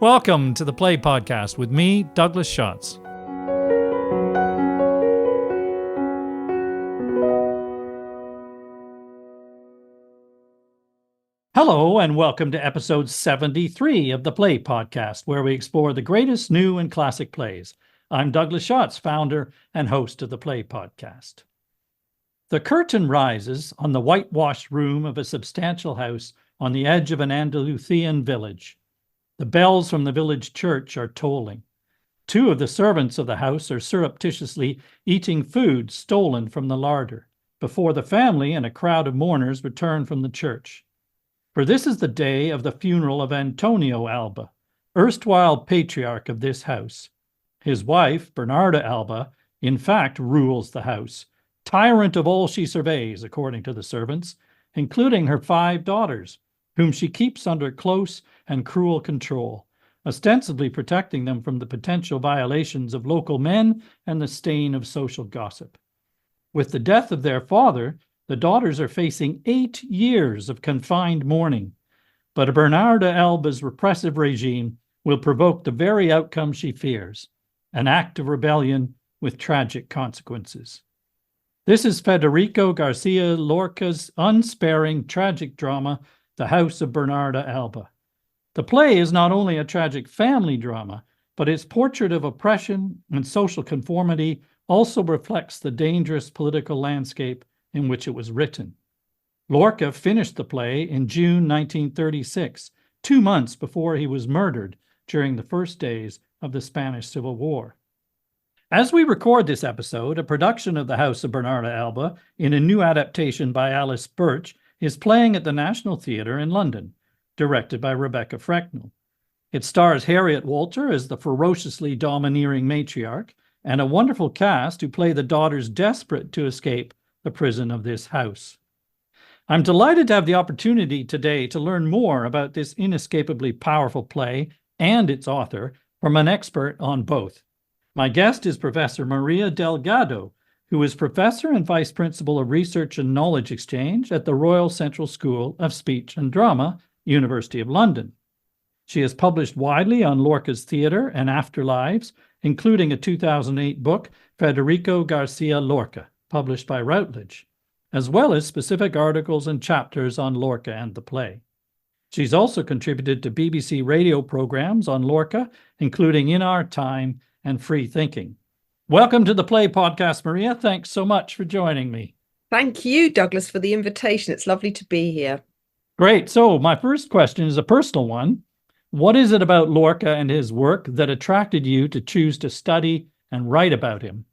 Welcome to the Play Podcast with me, Douglas Schatz. Hello, and welcome to episode 73 of the Play Podcast, where we explore the greatest new and classic plays. I'm Douglas Schatz, founder and host of the Play Podcast. The curtain rises on the whitewashed room of a substantial house on the edge of an Andalusian village. The bells from the village church are tolling. Two of the servants of the house are surreptitiously eating food stolen from the larder before the family and a crowd of mourners return from the church. For this is the day of the funeral of Antonio Alba, erstwhile patriarch of this house. His wife, Bernarda Alba, in fact rules the house, tyrant of all she surveys, according to the servants, including her 5 daughters, whom she keeps under close and cruel control, ostensibly protecting them from the potential violations of local men and the stain of social gossip. With the death of their father, the daughters are facing 8 years of confined mourning, but Bernarda Alba's repressive regime will provoke the very outcome she fears, an act of rebellion with tragic consequences. This is Federico Garcia Lorca's unsparing tragic drama, The House of Bernarda Alba. The play is not only a tragic family drama, but its portrait of oppression and social conformity also reflects the dangerous political landscape in which it was written. Lorca finished the play in June 1936, 2 months before he was murdered during the first days of the Spanish Civil War. As we record this episode, a production of The House of Bernarda Alba, in a new adaptation by Alice Birch, is playing at the National Theatre in London, directed by Rebecca Frecknell. It stars Harriet Walter as the ferociously domineering matriarch, and a wonderful cast who play the daughters desperate to escape the prison of this house. I'm delighted to have the opportunity today to learn more about this inescapably powerful play and its author from an expert on both. My guest is Professor Maria Delgado, who is Professor and Vice Principal of Research and Knowledge Exchange at the Royal Central School of Speech and Drama, University of London. She has published widely on Lorca's theatre and afterlives, including a 2008 book, Federico Garcia Lorca, published by Routledge, as well as specific articles and chapters on Lorca and the play. She's also contributed to BBC radio programs on Lorca, including In Our Time and Free Thinking. Welcome to the Play Podcast, Maria. Thanks so much for joining me. Thank you, Douglas, for the invitation. It's lovely to be here. Great. So my first question is a personal one. What is it about Lorca and his work that attracted you to choose to study and write about him?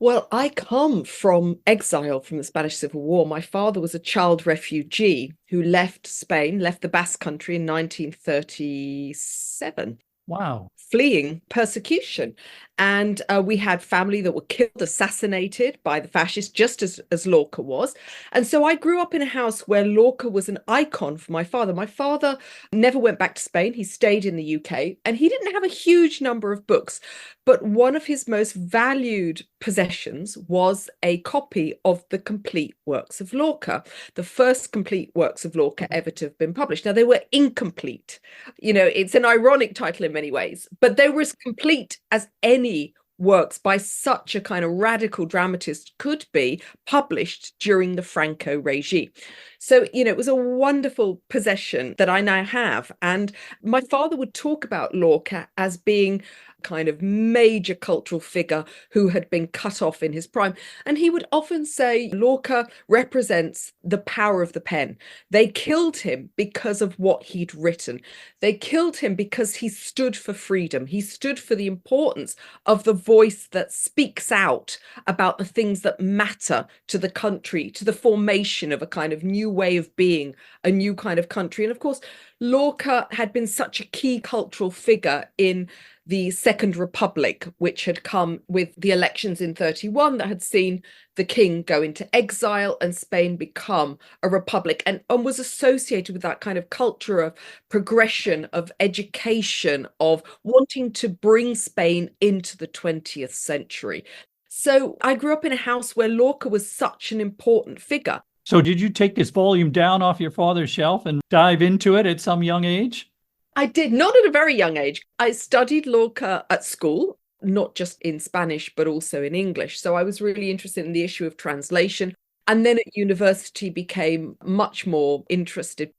Well, I come from exile from the Spanish Civil War. My father was a child refugee who left Spain, left the Basque Country in 1937. Wow. Fleeing persecution. And we had family that were killed, assassinated by the fascists, just as Lorca was. And so I grew up in a house where Lorca was an icon for my father. My father never went back to Spain. He stayed in the UK, and he didn't have a huge number of books. But one of his most valued possessions was a copy of the complete works of Lorca, the first complete works of Lorca ever to have been published. Now, they were incomplete. You know, it's an ironic title in many ways, but they were as complete as any works by such a kind of radical dramatist could be published during the Franco regime. So, you know, it was a wonderful possession that I now have. And my father would talk about Lorca as being kind of major cultural figure who had been cut off in his prime. And he would often say Lorca represents the power of the pen. They killed him because of what he'd written. They killed him because he stood for freedom. He stood for the importance of the voice that speaks out about the things that matter to the country, to the formation of a kind of new way of being, a new kind of country. And of course, Lorca had been such a key cultural figure in the Second Republic, which had come with the elections in 31 that had seen the king go into exile and Spain become a republic, and was associated with that kind of culture of progression, of education, of wanting to bring Spain into the 20th century. So I grew up in a house where Lorca was such an important figure. So did you take this volume down off your father's shelf and dive into it at some young age? I did, not at a very young age. I studied Lorca at school, not just in Spanish, but also in English. So I was really interested in the issue of translation. And then at university became much more interested.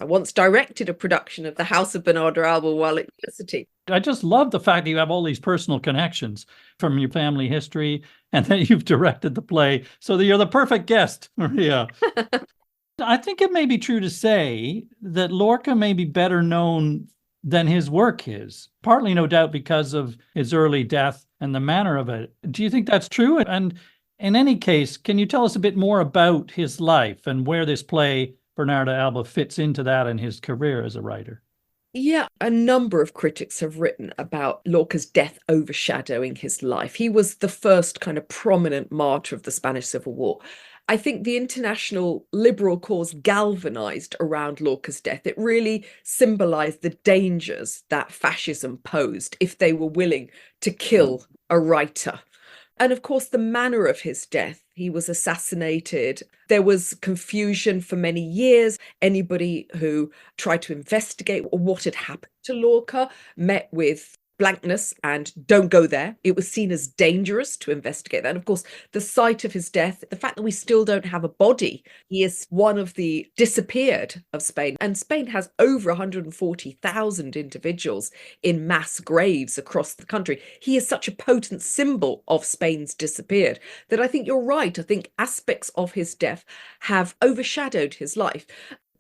I once directed a production of the House of Bernarda Alba while at university. I just love the fact that you have all these personal connections from your family history and that you've directed the play. So that you're the perfect guest, Maria. I think it may be true to say that Lorca may be better known than his work is, partly, no doubt, because of his early death and the manner of it. Do you think that's true? And in any case, can you tell us a bit more about his life and where this play, Bernarda Alba, fits into that and his career as a writer? Yeah, a number of critics have written about Lorca's death overshadowing his life. He was the first kind of prominent martyr of the Spanish Civil War. I think the international liberal cause galvanized around Lorca's death. It really symbolized the dangers that fascism posed if they were willing to kill a writer. And of course, the manner of his death, he was assassinated. There was confusion for many years. Anybody who tried to investigate what had happened to Lorca met with blankness and don't go there. It was seen as dangerous to investigate that. And of course, the sight of his death, the fact that we still don't have a body, he is one of the disappeared of Spain. And Spain has over 140,000 individuals in mass graves across the country. He is such a potent symbol of Spain's disappeared that I think you're right. I think aspects of his death have overshadowed his life.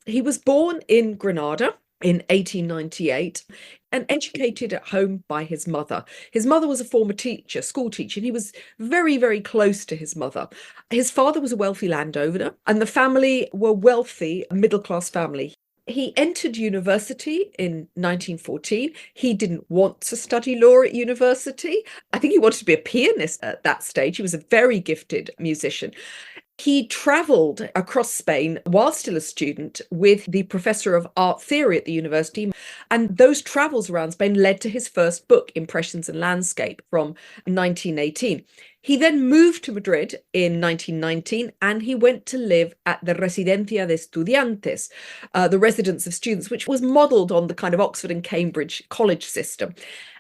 He was born in Granada in 1898 and educated at home by his mother. His mother was a former teacher, school teacher, and he was very, very close to his mother. His father was a wealthy landowner, and the family were wealthy, middle-class family. He entered university in 1914. He didn't want to study law at university. I think he wanted to be a pianist at that stage. He was a very gifted musician. He travelled across Spain while still a student with the professor of art theory at the university. And those travels around Spain led to his first book, Impressions and Landscape, from 1918. He then moved to Madrid in 1919 and he went to live at the Residencia de Estudiantes, the residence of students, which was modelled on the kind of Oxford and Cambridge college system.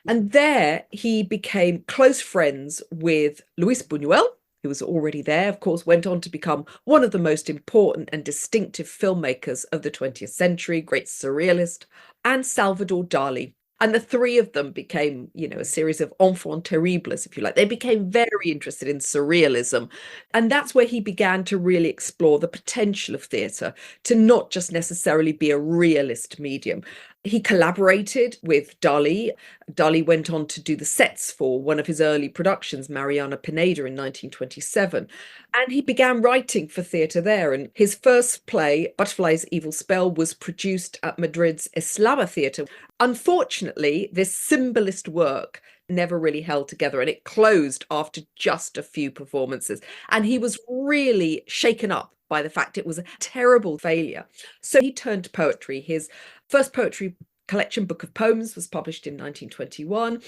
And there he became close friends with Luis Buñuel, who was already there, of course, went on to become one of the most important and distinctive filmmakers of the 20th century, great surrealist, and Salvador Dali. And the three of them became, a series of enfants terribles, if you like. They became very interested in surrealism. And that's where he began to really explore the potential of theatre to not just necessarily be a realist medium. He collaborated with Dali. Dali went on to do the sets for one of his early productions, Mariana Pineda, in 1927. And he began writing for theatre there. And his first play, Butterfly's Evil Spell, was produced at Madrid's Eslava Theatre. Unfortunately, this symbolist work never really held together and it closed after just a few performances. And he was really shaken up by the fact it was a terrible failure. So he turned to poetry. His first poetry collection, Book of Poems, was published in 1921.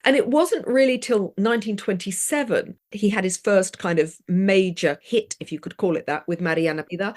And it wasn't really till 1927 he had his first kind of major hit, if you could call it that, with Mariana Pida,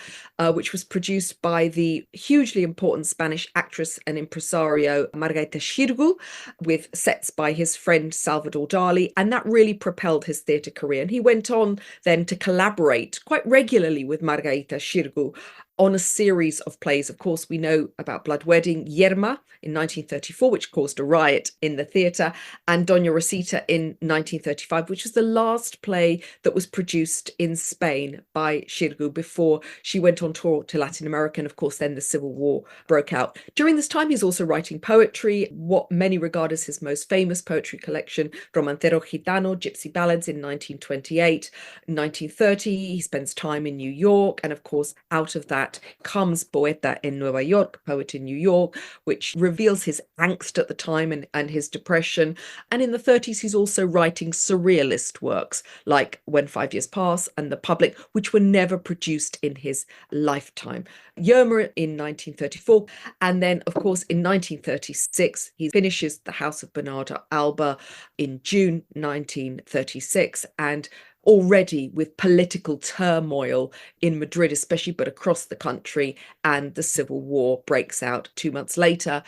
which was produced by the hugely important Spanish actress and impresario Margarita Xirgu, with sets by his friend Salvador Dali. And that really propelled his theatre career. And he went on then to collaborate quite regularly with Margarita Xirgu on a series of plays. Of course, we know about Blood Wedding, Yerma in 1934, which caused a riot in the theatre, and Doña Rosita in 1935, which was the last play that was produced in Spain by Xirgu before she went on tour to Latin America. And of course, then the Civil War broke out. During this time, he's also writing poetry, what many regard as his most famous poetry collection, Romancero Gitano, Gypsy Ballads in 1928. In 1930, he spends time in New York. And of course, out of that comes Poeta en Nueva York, Poet in New York, which reveals his angst at the time and his depression. And in the 30s, he's also writing surrealist works like When 5 Years Pass and The Public, which were never produced in his lifetime. Yerma in 1934. And then, of course, in 1936, he finishes The House of Bernarda Alba in June 1936. And already with political turmoil in Madrid, especially, but across the country, and the Civil War breaks out 2 months later.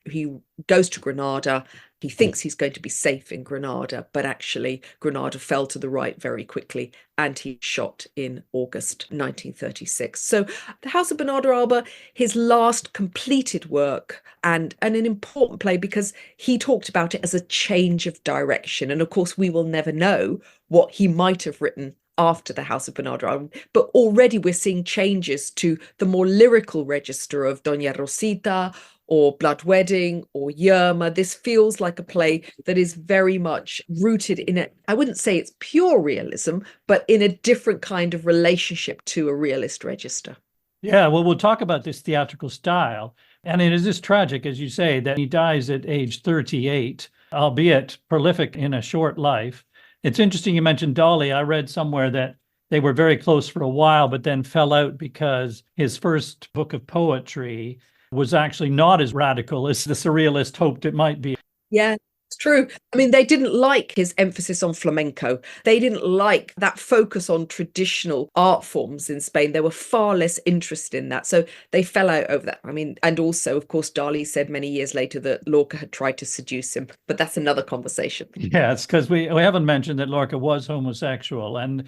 he goes to Granada. He thinks he's going to be safe in Granada, but actually Granada fell to the right very quickly and he shot in August 1936. So the House of Bernarda Alba, his last completed work, and an important play because he talked about it as a change of direction. And of course, we will never know what he might have written after the House of Bernarda Alba, but already we're seeing changes to the more lyrical register of Doña Rosita or Blood Wedding or Yerma. This feels like a play that is very much rooted in it. I wouldn't say it's pure realism, but in a different kind of relationship to a realist register. Yeah, well, we'll talk about this theatrical style. And it is just tragic, as you say, that he dies at age 38, albeit prolific in a short life. It's interesting you mentioned Dolly. I read somewhere that they were very close for a while, but then fell out because his first book of poetry was actually not as radical as the surrealist hoped it might be. Yeah, it's true. I mean, they didn't like his emphasis on flamenco. They didn't like that focus on traditional art forms in Spain. They were far less interested in that. So they fell out over that. I mean, and also, of course, Dali said many years later that Lorca had tried to seduce him, but that's another conversation. Yeah, it's because we haven't mentioned that Lorca was homosexual, and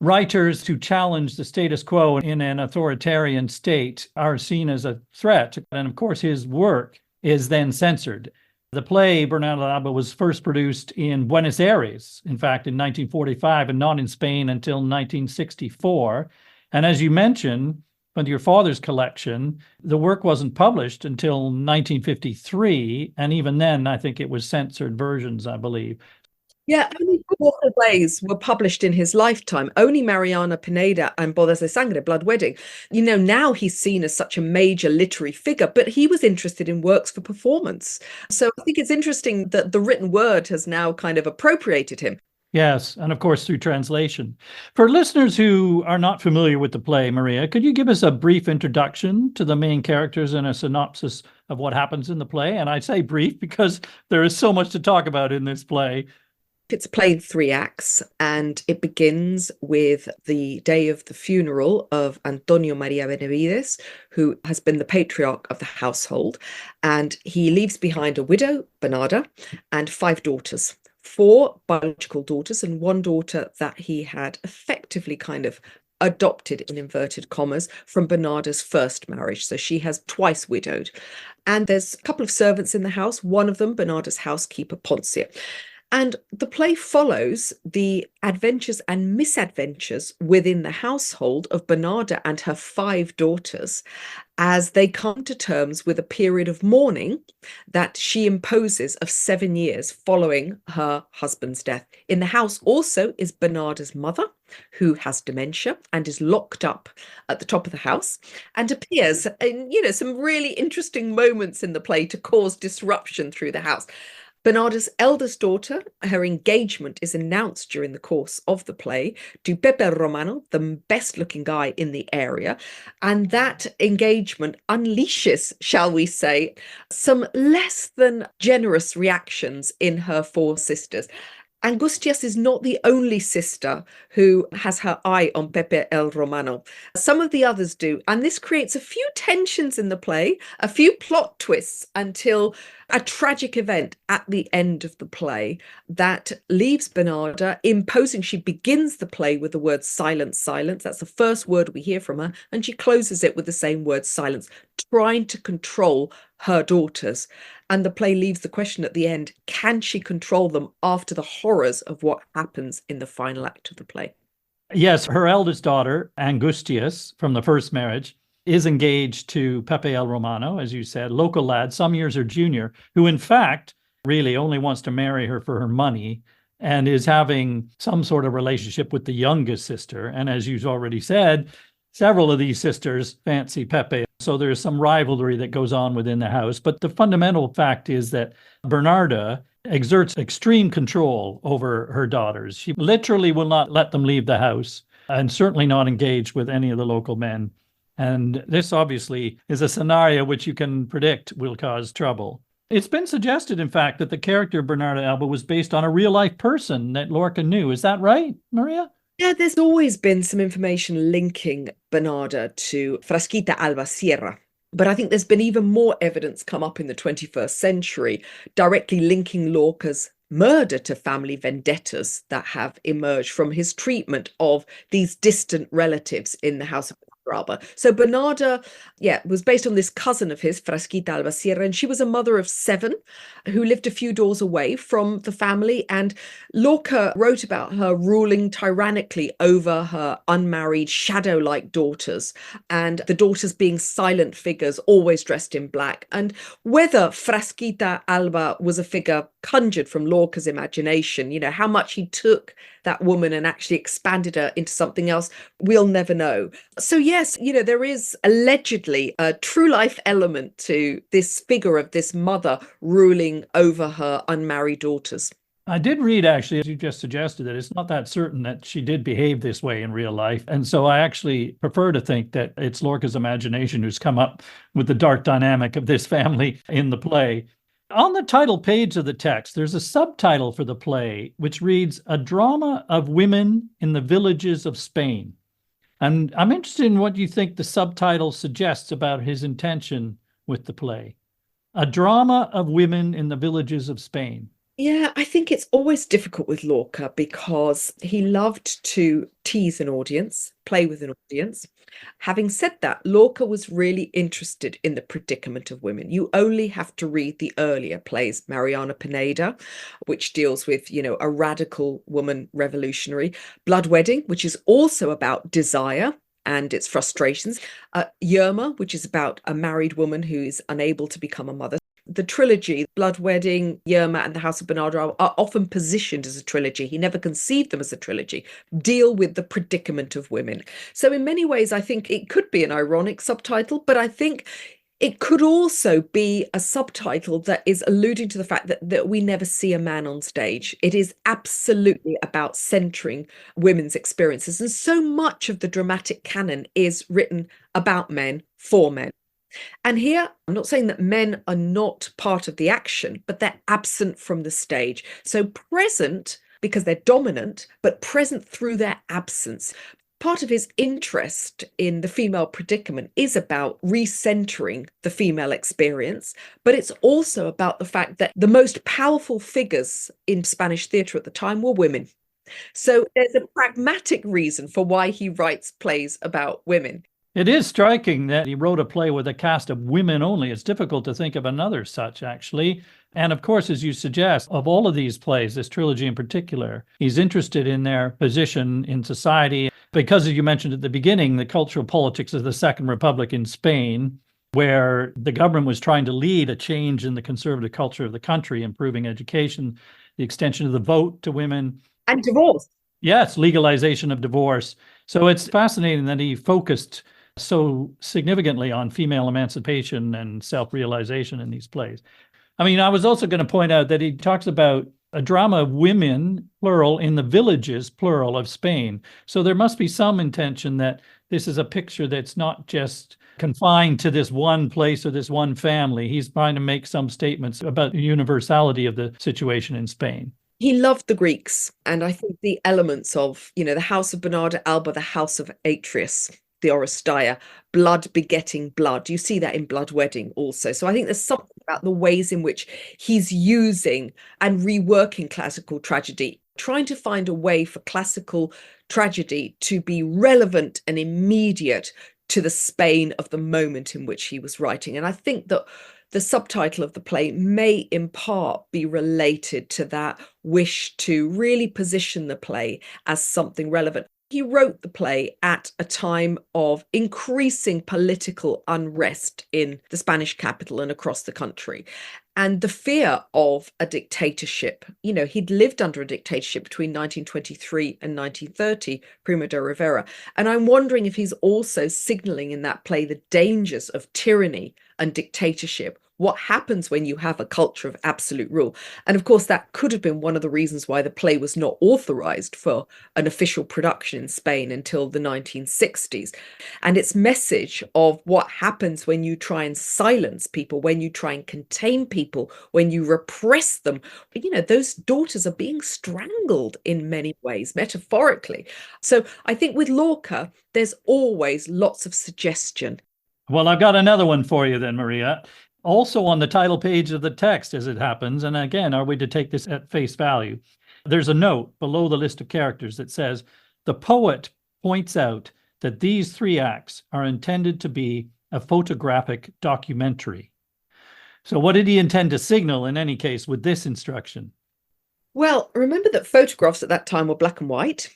writers who challenge the status quo in an authoritarian state are seen as a threat. And of course, his work is then censored. The play Bernarda Alba was first produced in Buenos Aires, in fact, in 1945, and not in Spain until 1964. And as you mentioned, with your father's collection, the work wasn't published until 1953. And even then, I think it was censored versions, I believe. Yeah, only 4 plays were published in his lifetime. Only Mariana Pineda and Bodas de Sangre, Blood Wedding. You know, now he's seen as such a major literary figure, but he was interested in works for performance. So I think it's interesting that the written word has now kind of appropriated him. Yes, and of course through translation. For listeners who are not familiar with the play, Maria, could you give us a brief introduction to the main characters and a synopsis of what happens in the play? And I say brief because there is so much to talk about in this play. It's a play in 3 acts, and it begins with the day of the funeral of Antonio Maria Benavides, who has been the patriarch of the household, and he leaves behind a widow, Bernarda, and 5 daughters. 4 biological daughters and 1 daughter that he had effectively kind of adopted, in inverted commas, from Bernarda's first marriage. So she has twice widowed. And there's a couple of servants in the house, one of them Bernarda's housekeeper, Poncia. And the play follows the adventures and misadventures within the household of Bernarda and her 5 daughters as they come to terms with a period of mourning that she imposes of 7 years following her husband's death. In the house also is Bernarda's mother, who has dementia and is locked up at the top of the house and appears in, some really interesting moments in the play to cause disruption through the house. Bernarda's eldest daughter, her engagement is announced during the course of the play to Pepe Romano, the best looking guy in the area. And that engagement unleashes, shall we say, some less than generous reactions in her 4 sisters. Angustias is not the only sister who has her eye on Pepe el Romano. Some of the others do, and this creates a few tensions in the play, a few plot twists until a tragic event at the end of the play that leaves Bernarda imposing. She begins the play with the word silence, silence. That's the first word we hear from her, and she closes it with the same word, silence, trying to control her daughters. And the play leaves the question at the end, can she control them after the horrors of what happens in the final act of the play? Yes, her eldest daughter, Angustias, from the first marriage, is engaged to Pepe el Romano, as you said, local lad, some years her junior, who in fact really only wants to marry her for her money and is having some sort of relationship with the youngest sister. And as you've already said, several of these sisters fancy Pepe. So there's some rivalry that goes on within the house. But the fundamental fact is that Bernarda exerts extreme control over her daughters. She literally will not let them leave the house and certainly not engage with any of the local men. And this obviously is a scenario which you can predict will cause trouble. It's been suggested, in fact, that the character Bernarda Alba was based on a real-life person that Lorca knew. Is that right, Maria? Yeah, there's always been some information linking Bernarda to Frasquita Alba Sierra, But I think there's been even more evidence come up in the 21st century, directly linking Lorca's murder to family vendettas that have emerged from his treatment of these distant relatives in the House of Bernarda Alba. So Bernarda, was based on this cousin of his, Frasquita Alba Sierra, and she was a mother of 7 who lived a few doors away from the family. And Lorca wrote about her ruling tyrannically over her unmarried shadow-like daughters, and the daughters being silent figures, always dressed in black. And whether Frasquita Alba was a figure conjured from Lorca's imagination, how much he took that woman and actually expanded her into something else, we'll never know. So yes, there is allegedly a true life element to this figure of this mother ruling over her unmarried daughters. I did read, actually, as you just suggested, that it's not that certain that she did behave this way in real life. And so I actually prefer to think that it's Lorca's imagination who's come up with the dark dynamic of this family in the play. On the title page of the text, there's a subtitle for the play, which reads, "A Drama of Women in the Villages of Spain." And I'm interested in what you think the subtitle suggests about his intention with the play. A drama of women in the villages of Spain. Yeah, I think it's always difficult with Lorca because he loved to tease an audience, play with an audience. Having said that, Lorca was really interested in the predicament of women. You only have to read the earlier plays, Mariana Pineda, which deals with, a radical woman revolutionary, Blood Wedding, which is also about desire and its frustrations, Yerma, which is about a married woman who is unable to become a mother. The trilogy, Blood Wedding, Yerma, and the House of Bernarda are often positioned as a trilogy. He never conceived them as a trilogy, deal with the predicament of women. So in many ways, I think it could be an ironic subtitle, but I think it could also be a subtitle that is alluding to the fact that we never see a man on stage. It is absolutely about centering women's experiences. And so much of the dramatic canon is written about men, for men. And here, I'm not saying that men are not part of the action, but they're absent from the stage. So present because they're dominant, but present through their absence. Part of his interest in the female predicament is about recentering the female experience, but it's also about the fact that the most powerful figures in Spanish theatre at the time were women. So there's a pragmatic reason for why he writes plays about women. It is striking that he wrote a play with a cast of women only. It's difficult to think of another such, actually. And of course, as you suggest, of all of these plays, this trilogy in particular, he's interested in their position in society. Because, as you mentioned at the beginning, the cultural politics of the Second Republic in Spain, where the government was trying to lead a change in the conservative culture of the country, improving education, the extension of the vote to women. And divorce. Yes, legalization of divorce. So it's fascinating that he focused so significantly on female emancipation and self-realization in these plays. I mean, I was also going to point out that he talks about a drama of women, plural, in the villages, plural, of Spain. So there must be some intention that this is a picture that's not just confined to this one place or this one family. He's trying to make some statements about the universality of the situation in Spain. He loved the Greeks, and I think the elements of, the House of Bernarda Alba, the House of Atreus, the Oresteia, blood begetting blood. You see that in Blood Wedding also. So I think there's something about the ways in which he's using and reworking classical tragedy, trying to find a way for classical tragedy to be relevant and immediate to the Spain of the moment in which he was writing. And I think that the subtitle of the play may in part be related to that wish to really position the play as something relevant. He wrote the play at a time of increasing political unrest in the Spanish capital and across the country. And the fear of a dictatorship, he'd lived under a dictatorship between 1923 and 1930, Primo de Rivera. And I'm wondering if he's also signaling in that play the dangers of tyranny and dictatorship. What happens when you have a culture of absolute rule? And of course, that could have been one of the reasons why the play was not authorized for an official production in Spain until the 1960s. And its message of what happens when you try and silence people, when you try and contain people, when you repress them. Those daughters are being strangled in many ways, metaphorically. So I think with Lorca, there's always lots of suggestion. Well, I've got another one for you then, Maria. Also on the title page of the text, as it happens, and again, are we to take this at face value? There's a note below the list of characters that says, the poet points out that these three acts are intended to be a photographic documentary. So what did he intend to signal in any case with this instruction? Well, remember that photographs at that time were black and white.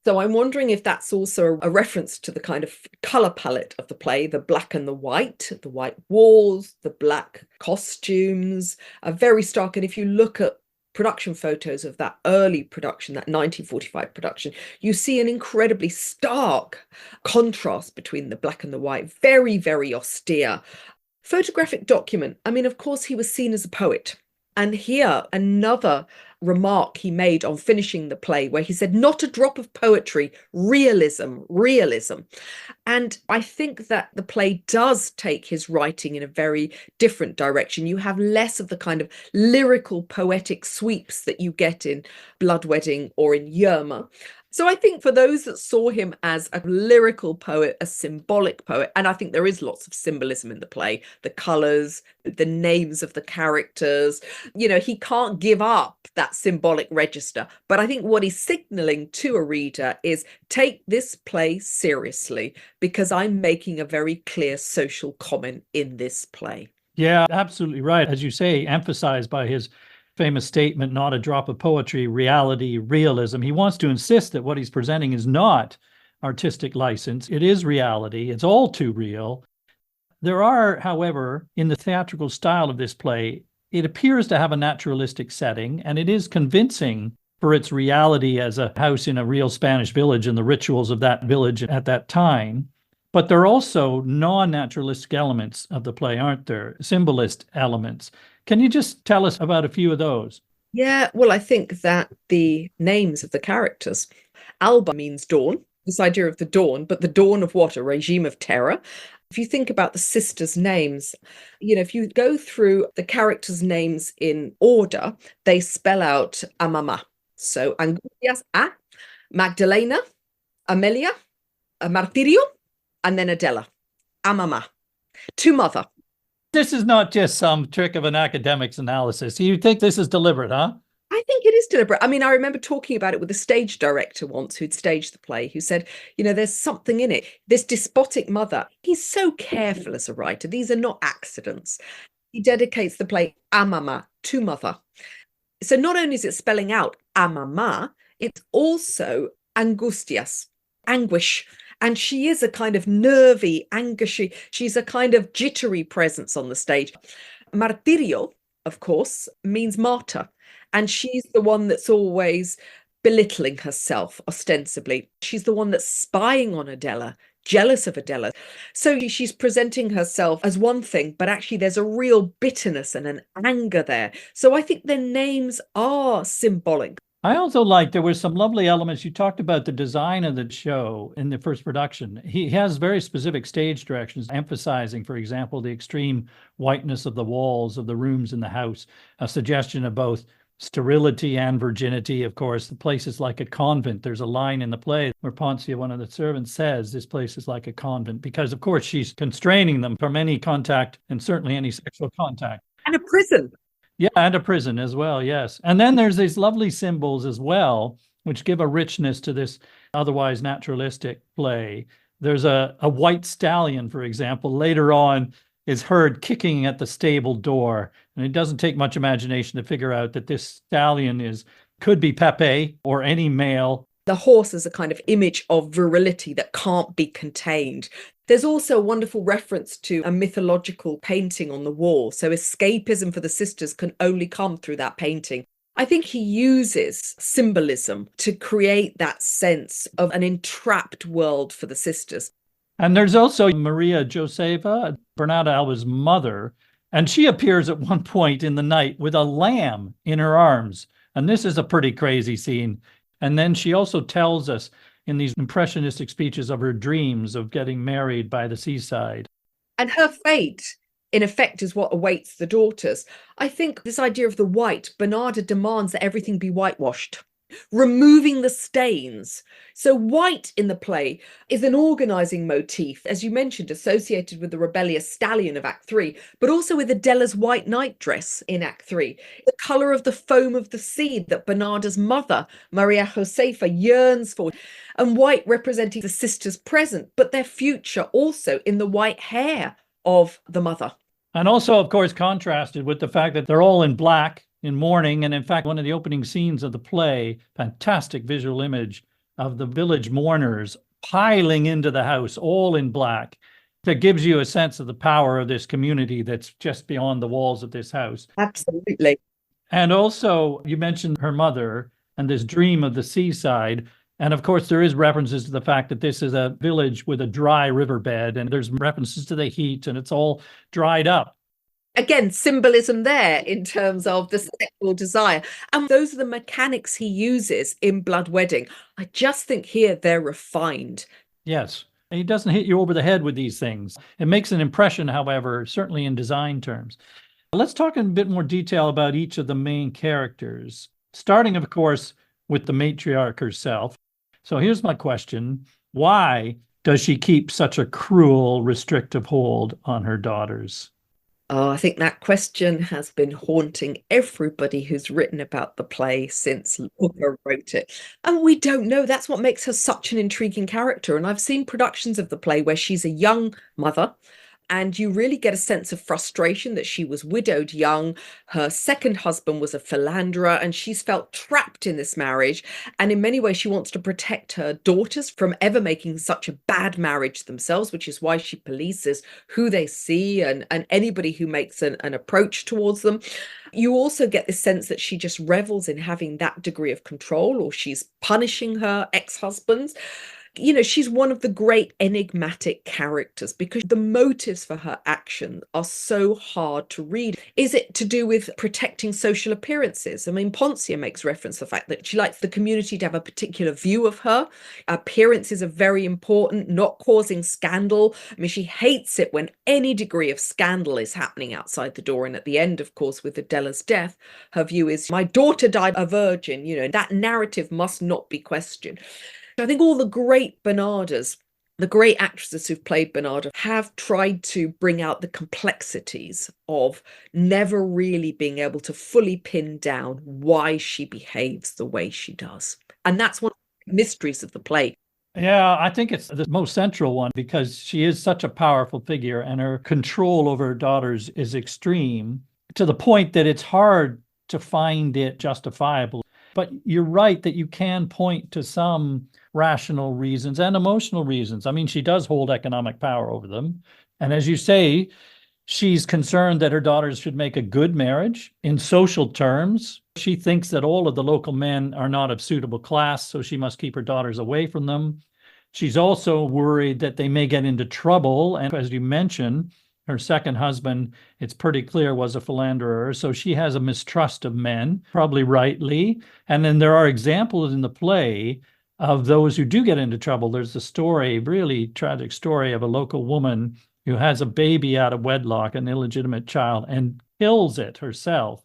So I'm wondering if that's also a reference to the kind of color palette of the play, the black and the white walls, the black costumes are very stark. And if you look at production photos of that early production, that 1945 production, you see an incredibly stark contrast between the black and the white, very, very austere. Photographic document. I mean, of course, he was seen as a poet. And here, another remark he made on finishing the play, where he said, not a drop of poetry, realism, realism. And I think that the play does take his writing in a very different direction. You have less of the kind of lyrical, poetic sweeps that you get in Blood Wedding or in Yerma. So I think for those that saw him as a lyrical poet, a symbolic poet, and I think there is lots of symbolism in the play, the colours, the names of the characters, he can't give up that symbolic register. But I think what he's signalling to a reader is take this play seriously, because I'm making a very clear social comment in this play. Yeah, absolutely right. As you say, emphasized by his famous statement, not a drop of poetry, reality, realism. He wants to insist that what he's presenting is not artistic license. It is reality. It's all too real. There are, however, in the theatrical style of this play, it appears to have a naturalistic setting, and it is convincing for its reality as a house in a real Spanish village and the rituals of that village at that time. But there are also non-naturalistic elements of the play, aren't there? Symbolist elements. Can you just tell us about a few of those? Yeah, well, I think that the names of the characters, Alba means dawn, this idea of the dawn, but the dawn of what? A regime of terror. If you think about the sisters' names, if you go through the characters' names in order, they spell out Amama. So Angustias, Magdalena, Amelia, Martirio, and then Adela. Amama. To mother. This is not just some trick of an academic's analysis. You think this is deliberate, huh? I think it is deliberate. I mean, I remember talking about it with a stage director once who'd staged the play, who said, there's something in it. This despotic mother, he's so careful as a writer. These are not accidents. He dedicates the play Amama, to mother. So not only is it spelling out Amama, it's also Angustias, anguish. And she is a kind of nervy, angushy, she's a kind of jittery presence on the stage. Martirio, of course, means martyr. And she's the one that's always belittling herself, ostensibly. She's the one that's spying on Adela, jealous of Adela. So she's presenting herself as one thing, but actually there's a real bitterness and an anger there. So I think their names are symbolic. I also like there were some lovely elements. You talked about the design of the show in the first production. He has very specific stage directions, emphasizing, for example, the extreme whiteness of the walls of the rooms in the house, a suggestion of both sterility and virginity. Of course, the place is like a convent. There's a line in the play where Poncia, one of the servants, says this place is like a convent, because, of course, she's constraining them from any contact, and certainly any sexual contact. And a prison. Yeah, and a prison as well, yes. And then there's these lovely symbols as well, which give a richness to this otherwise naturalistic play. There's a white stallion, for example, later on is heard kicking at the stable door. And it doesn't take much imagination to figure out that this stallion could be Pepe or any male. The horse is a kind of image of virility that can't be contained. There's also a wonderful reference to a mythological painting on the wall. So escapism for the sisters can only come through that painting. I think he uses symbolism to create that sense of an entrapped world for the sisters. And there's also Maria Josefa, Bernarda Alba's mother, and she appears at one point in the night with a lamb in her arms. And this is a pretty crazy scene. And then she also tells us in these impressionistic speeches of her dreams of getting married by the seaside. And her fate, in effect, is what awaits the daughters. I think this idea of the white, Bernarda demands that everything be whitewashed. removing the stains. So white in the play is an organizing motif, as you mentioned, associated with the rebellious stallion of Act 3, but also with Adela's white nightdress in Act 3, the color of the foam of the sea that Bernarda's mother, Maria Josefa, yearns for, and white representing the sisters' present, but their future also in the white hair of the mother. And also, of course, contrasted with the fact that they're all in black, in mourning. And in fact, one of the opening scenes of the play, fantastic visual image of the village mourners piling into the house, all in black. That gives you a sense of the power of this community that's just beyond the walls of this house. Absolutely. And also, you mentioned her mother and this dream of the seaside. And of course, there is references to the fact that this is a village with a dry riverbed, and there's references to the heat, and it's all dried up. Again, symbolism there in terms of the sexual desire. And those are the mechanics he uses in Blood Wedding. I just think here they're refined. Yes. And he doesn't hit you over the head with these things. It makes an impression, however, certainly in design terms. Let's talk in a bit more detail about each of the main characters, starting, of course, with the matriarch herself. So here's my question. Why does she keep such a cruel, restrictive hold on her daughters? Oh, I think that question has been haunting everybody who's written about the play since Lorca wrote it. And we don't know. That's what makes her such an intriguing character. And I've seen productions of the play where she's a young mother, and you really get a sense of frustration that she was widowed young. Her second husband was a philanderer, and she's felt trapped in this marriage. And in many ways, she wants to protect her daughters from ever making such a bad marriage themselves, which is why she polices who they see and anybody who makes an approach towards them. You also get this sense that she just revels in having that degree of control, or she's punishing her ex-husbands. You know, she's one of the great enigmatic characters because the motives for her action are so hard to read. Is it to do with protecting social appearances? I mean, Poncia makes reference to the fact that she likes the community to have a particular view of her. Appearances are very important, not causing scandal. I mean, she hates it when any degree of scandal is happening outside the door. And at the end, of course, with Adela's death, her view is, my daughter died a virgin. You know, that narrative must not be questioned. I think all the great Bernardas, the great actresses who've played Bernarda, have tried to bring out the complexities of never really being able to fully pin down why she behaves the way she does. And that's one of the mysteries of the play. Yeah, I think it's the most central one because she is such a powerful figure and her control over her daughters is extreme to the point that it's hard to find it justifiable. But you're right that you can point to some rational reasons and emotional reasons. I mean, she does hold economic power over them. And as you say, she's concerned that her daughters should make a good marriage in social terms. She thinks that all of the local men are not of suitable class, so she must keep her daughters away from them. She's also worried that they may get into trouble. And as you mentioned, her second husband, it's pretty clear, was a philanderer. So she has a mistrust of men, probably rightly. And then there are examples in the play of those who do get into trouble. There's a story, really tragic story of a local woman who has a baby out of wedlock, an illegitimate child, and kills it herself.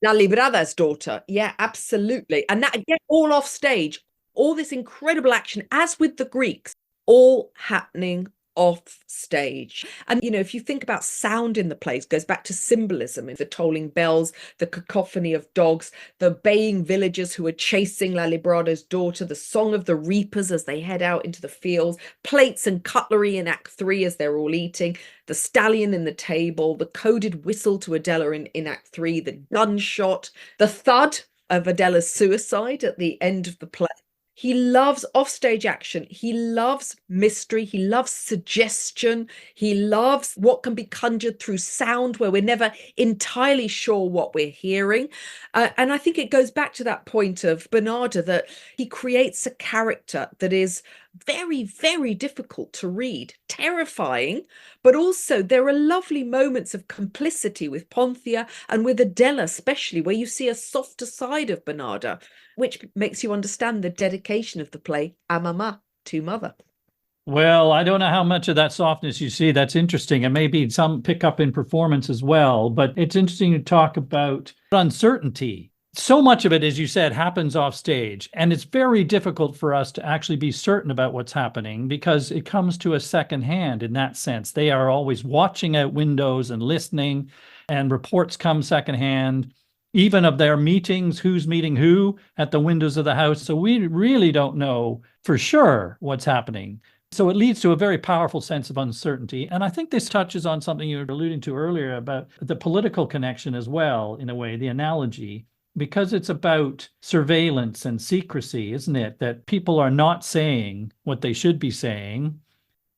La Librada's daughter. Yeah, absolutely. And that, again, all off stage, all this incredible action, as with the Greeks, all happening off stage. And, you know, if you think about sound in the plays, goes back to symbolism, the tolling bells, the cacophony of dogs, the baying villagers who are chasing La Librada's daughter, the song of the reapers as they head out into the fields, plates and cutlery in Act 3 as they're all eating, the stallion in the table, the coded whistle to Adela in Act 3, the gunshot, the thud of Adela's suicide at the end of the play. He loves offstage action. He loves mystery. He loves suggestion. He loves what can be conjured through sound, where we're never entirely sure what we're hearing. And I think it goes back to that point of Bernarda, that he creates a character that is very, very difficult to read, terrifying, but also there are lovely moments of complicity with Poncia and with Adela, especially, where you see a softer side of Bernarda, which makes you understand the dedication of the play à mama, to mother. Well, I don't know how much of that softness you see. That's interesting. And maybe some pick up in performance as well. But it's interesting to talk about uncertainty So much of it, as you said, happens off stage, and it's very difficult for us to actually be certain about what's happening because it comes to us secondhand in that sense. They are always watching out windows and listening, and reports come secondhand, even of their meetings, who's meeting who at the windows of the house. So we really don't know for sure what's happening. So it leads to a very powerful sense of uncertainty. And I think this touches on something you were alluding to earlier about the political connection as well, in a way, the analogy, because it's about surveillance and secrecy, isn't it? That people are not saying what they should be saying.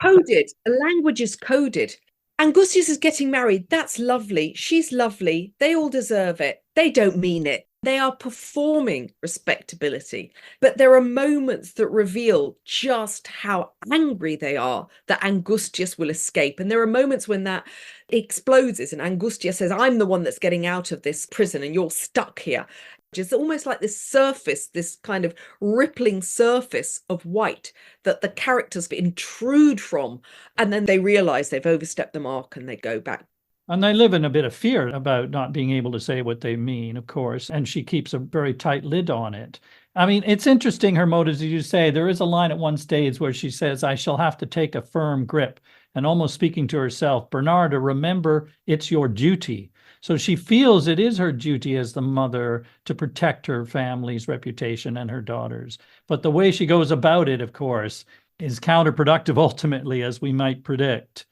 Coded. The language is coded. Angustius is getting married. That's lovely. She's lovely. They all deserve it. They don't mean it. They are performing respectability. But there are moments that reveal just how angry they are that Angustius will escape. And there are moments when that explodes and Angustius says, I'm the one that's getting out of this prison and you're stuck here. It's almost like this surface, this kind of rippling surface of white that the characters intrude from, and then they realize they've overstepped the mark and they go back. And they live in a bit of fear about not being able to say what they mean, of course, and she keeps a very tight lid on it. I mean, it's interesting, her motives, as you say. There is a line at one stage where she says, I shall have to take a firm grip, and almost speaking to herself, Bernarda, remember, it's your duty. So she feels it is her duty as the mother to protect her family's reputation and her daughter's. But the way she goes about it, of course, is counterproductive ultimately, as we might predict.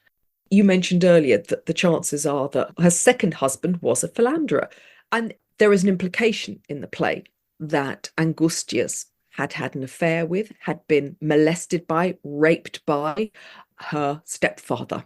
You mentioned earlier that the chances are that her second husband was a philanderer. And there is an implication in the play that Angustius had an affair with, had been molested by, raped by her stepfather.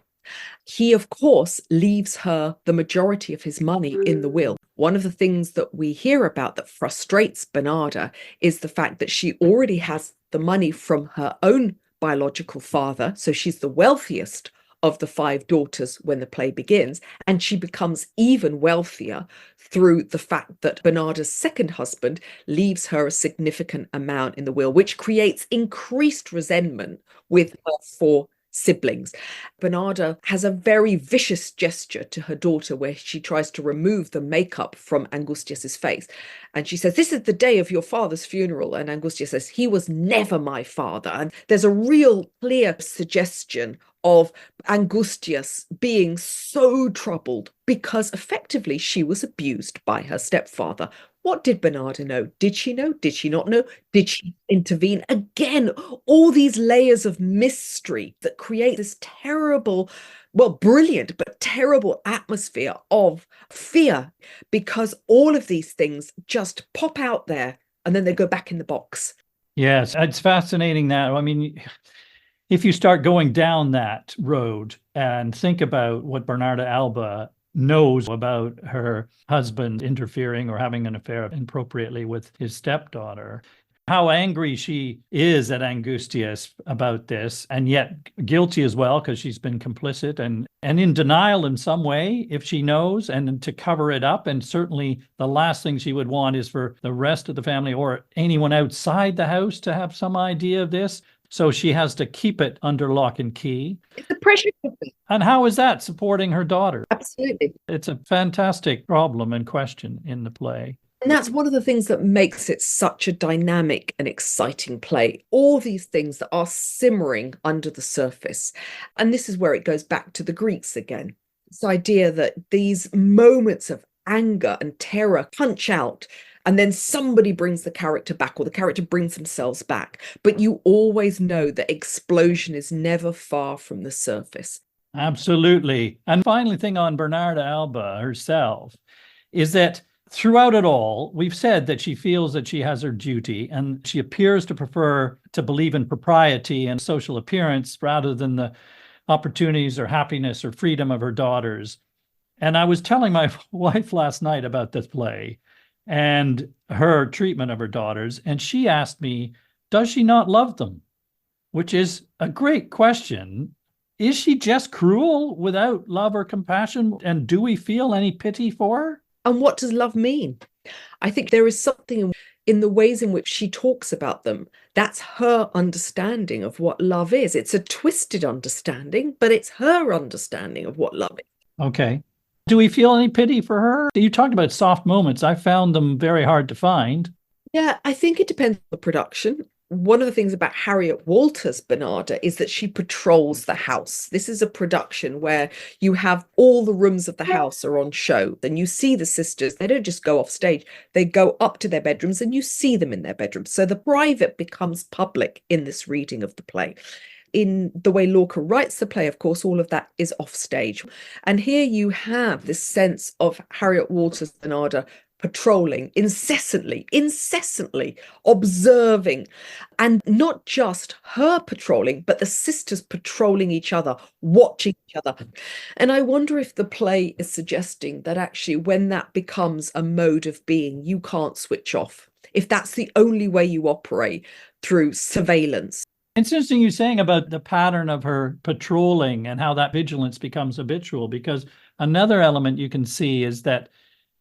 He, of course, leaves her the majority of his money in the will. One of the things that we hear about that frustrates Bernarda is the fact that she already has the money from her own biological father, so she's the wealthiest of the 5 daughters when the play begins, and she becomes even wealthier through the fact that Bernarda's second husband leaves her a significant amount in the will, which creates increased resentment with her 4 siblings. Bernarda has a very vicious gesture to her daughter where she tries to remove the makeup from Angustius's face. And she says, this is the day of your father's funeral. And Angustius says, he was never my father. And there's a real clear suggestion of Angustius being so troubled because effectively she was abused by her stepfather. What did Bernarda know? Did she know? Did she not know? Did she intervene? Again, all these layers of mystery that create this terrible, well, brilliant, but terrible atmosphere of fear, because all of these things just pop out there and then they go back in the box. Yes, it's fascinating that. I mean, if you start going down that road and think about what Bernarda Alba knows about her husband interfering or having an affair inappropriately with his stepdaughter, how angry she is at Angustius about this, and yet guilty as well because she's been complicit and in denial in some way if she knows, and to cover it up. And certainly the last thing she would want is for the rest of the family or anyone outside the house to have some idea of this. So she has to keep it under lock and key. It's a pressure cooker. And how is that supporting her daughter? Absolutely. It's a fantastic problem and question in the play. And that's one of the things that makes it such a dynamic and exciting play. All these things that are simmering under the surface. And this is where it goes back to the Greeks again. This idea that these moments of anger and terror punch out, and then somebody brings the character back, or the character brings themselves back. But you always know that explosion is never far from the surface. Absolutely. And finally, thing on Bernarda Alba herself is that throughout it all, we've said that she feels that she has her duty, and she appears to prefer to believe in propriety and social appearance rather than the opportunities or happiness or freedom of her daughters. And I was telling my wife last night about this play and her treatment of her daughters, and she asked me, does she not love them? Which is a great question. Is she just cruel without love or compassion? And do we feel any pity for her? And what does love mean? I think there is something in the ways in which she talks about them. That's her understanding of what love is. It's a twisted understanding, but it's her understanding of what love is. Okay. Do we feel any pity for her? You talked about soft moments. I found them very hard to find. Yeah, I think it depends on the production. One of the things about Harriet Walter's Bernarda is that she patrols the house. This is a production where you have all the rooms of the house are on show. Then you see the sisters. They don't just go off stage. They go up to their bedrooms and you see them in their bedrooms. So the private becomes public in this reading of the play. In the way Lorca writes the play, of course, all of that is off stage. And here you have this sense of Harriet Walter's Bernarda patrolling incessantly observing, and not just her patrolling, but the sisters patrolling each other, watching each other. And I wonder if the play is suggesting that actually when that becomes a mode of being, you can't switch off, if that's the only way you operate, through surveillance. It's interesting you saying about the pattern of her patrolling and how that vigilance becomes habitual, because another element you can see is that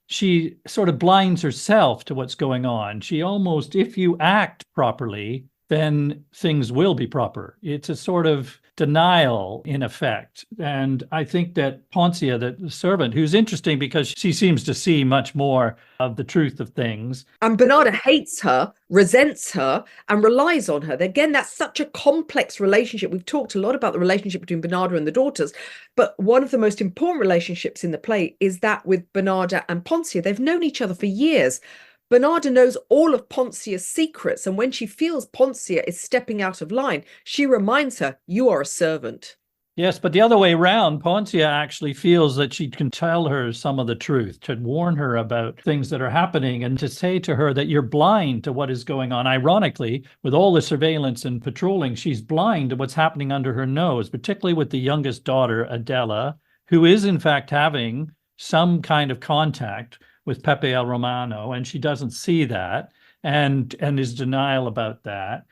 she sort of blinds herself to what's going on. She almost, if you act properly, then things will be proper. It's a sort of denial in effect. And I think that Poncia, the servant, who's interesting because she seems to see much more of the truth of things. And Bernarda hates her, resents her, and relies on her. Again, that's such a complex relationship. We've talked a lot about the relationship between Bernarda and the daughters, but one of the most important relationships in the play is that with Bernarda and Poncia. They've known each other for years. Bernarda knows all of Poncia's secrets, and when she feels Poncia is stepping out of line, she reminds her, you are a servant. Yes, but the other way around, Poncia actually feels that she can tell her some of the truth, to warn her about things that are happening and to say to her that you're blind to what is going on. Ironically, with all the surveillance and patrolling, she's blind to what's happening under her nose, particularly with the youngest daughter, Adela, who is in fact having some kind of contact with Pepe El Romano, and she doesn't see that and is denial about that.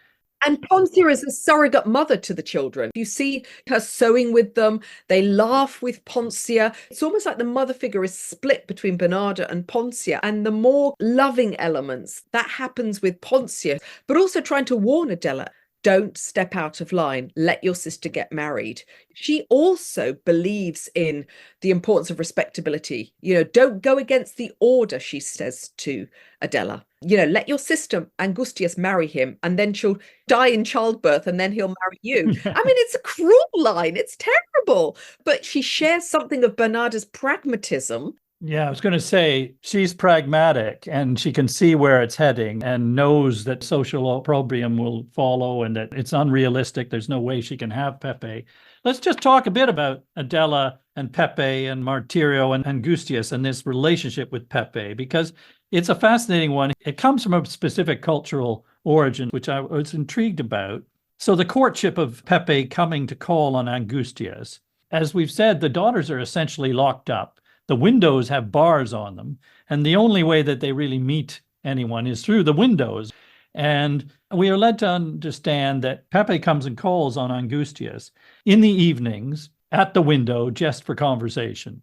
And Poncia is a surrogate mother to the children. You see her sewing with them. They laugh with Poncia. It's almost like the mother figure is split between Bernarda and Poncia. And the more loving elements, that happens with Poncia, but also trying to warn Adela. Don't step out of line. Let your sister get married. She also believes in the importance of respectability. Don't go against the order, she says to Adela. Let your sister Angustias marry him, and then she'll die in childbirth, and then he'll marry you. I mean, it's a cruel line. It's terrible. But she shares something of Bernarda's pragmatism. Yeah, I was going to say she's pragmatic and she can see where it's heading and knows that social opprobrium will follow and that it's unrealistic. There's no way she can have Pepe. Let's just talk a bit about Adela and Pepe and Martirio and Angustias and this relationship with Pepe, because it's a fascinating one. It comes from a specific cultural origin, which I was intrigued about. So the courtship of Pepe coming to call on Angustias, as we've said, the daughters are essentially locked up. The windows have bars on them, and the only way that they really meet anyone is through the windows. And we are led to understand that Pepe comes and calls on Angustias in the evenings at the window just for conversation.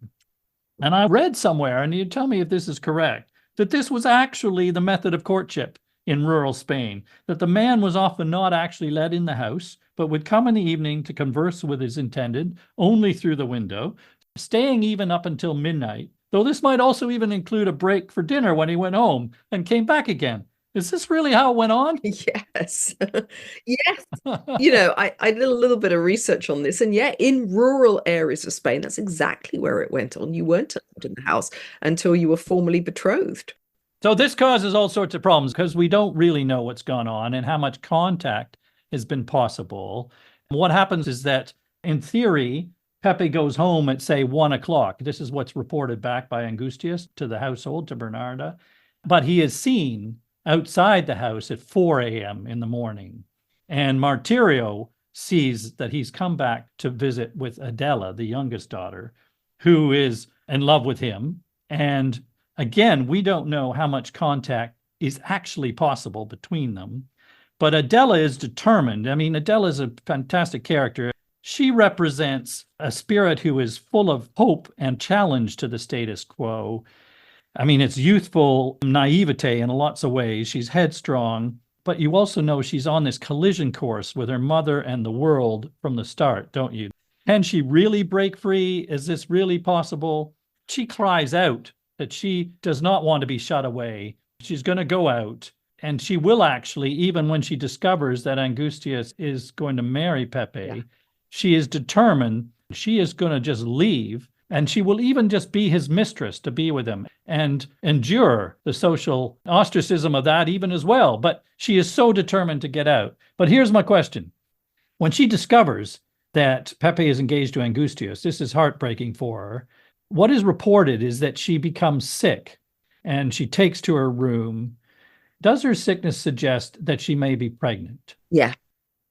And I read somewhere, and you tell me if this is correct, that this was actually the method of courtship in rural Spain, that the man was often not actually let in the house, but would come in the evening to converse with his intended only through the window, staying even up until midnight, though this might also even include a break for dinner when he went home and came back again. Is this really how it went on? Yes. Yes. I did a little bit of research on this, and in rural areas of Spain, that's exactly where it went on. You weren't allowed in the house until you were formally betrothed. So this causes all sorts of problems because we don't really know what's gone on and how much contact has been possible. What happens is that, in theory, Pepe goes home at, say, 1 o'clock. This is what's reported back by Angustias to the household, to Bernarda. But he is seen outside the house at 4 a.m. in the morning. And Martirio sees that he's come back to visit with Adela, the youngest daughter, who is in love with him. And again, we don't know how much contact is actually possible between them. But Adela is determined. I mean, Adela is a fantastic character. She represents a spirit who is full of hope and challenge to the status quo. I mean, it's youthful naivete in lots of ways. She's headstrong, but you also know she's on this collision course with her mother and the world from the start, don't you? Can she really break free? Is this really possible? She cries out that she does not want to be shut away. She's going to go out, and she will actually, even when she discovers that Angustias is going to marry Pepe, she is determined she is going to just leave, and she will even just be his mistress to be with him and endure the social ostracism of that even as well. But she is so determined to get out. But here's my question. When she discovers that Pepe is engaged to Angustias, this is heartbreaking for her. What is reported is that she becomes sick and she takes to her room. Does her sickness suggest that she may be pregnant? Yeah.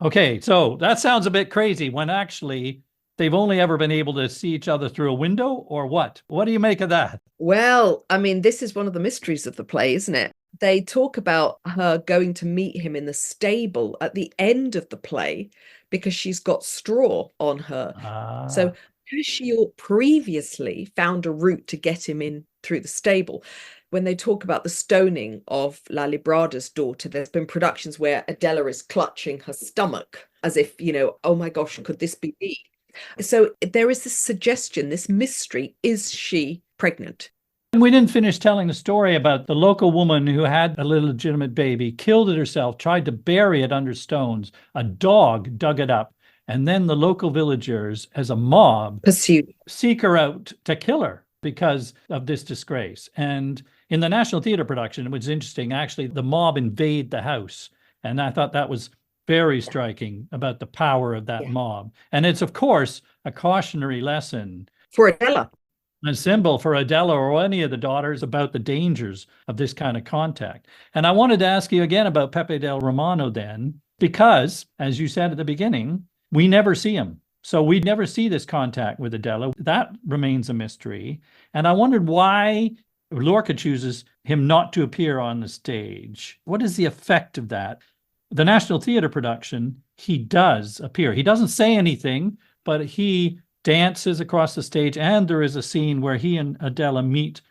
Okay, so that sounds a bit crazy when actually they've only ever been able to see each other through a window, or what? What do you make of that? Well, I mean, this is one of the mysteries of the play, isn't it? They talk about her going to meet him in the stable at the end of the play because she's got straw on her. So has she previously found a route to get him in through the stable? When they talk about the stoning of La Librada's daughter, there's been productions where Adela is clutching her stomach as if, oh my gosh, could this be me? So there is this suggestion, this mystery, is she pregnant? And we didn't finish telling the story about the local woman who had a little legitimate baby, killed it herself, tried to bury it under stones. A dog dug it up. And then the local villagers, as a mob, seek her out to kill her because of this disgrace. And in the National Theatre production, it was interesting. Actually, the mob invade the house. And I thought that was very striking about the power of that mob. And it's, of course, a cautionary lesson for Adela, a symbol for Adela or any of the daughters about the dangers of this kind of contact. And I wanted to ask you again about Pepe del Romano then, because, as you said at the beginning, we never see him. So we never see this contact with Adela. That remains a mystery. And I wondered why Lorca chooses him not to appear on the stage. What is the effect of that? The National Theatre production, he does appear. He doesn't say anything, but he dances across the stage, and there is a scene where he and Adela meet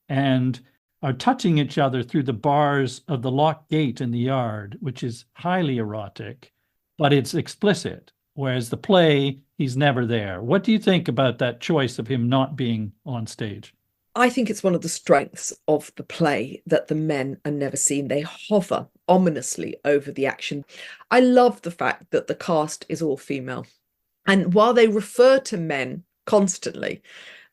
and are touching each other through the bars of the locked gate in the yard, which is highly erotic, but it's explicit, whereas the play, he's never there. What do you think about that choice of him not being on stage? I think it's one of the strengths of the play that the men are never seen. They hover ominously over the action. I love the fact that the cast is all female. And while they refer to men constantly,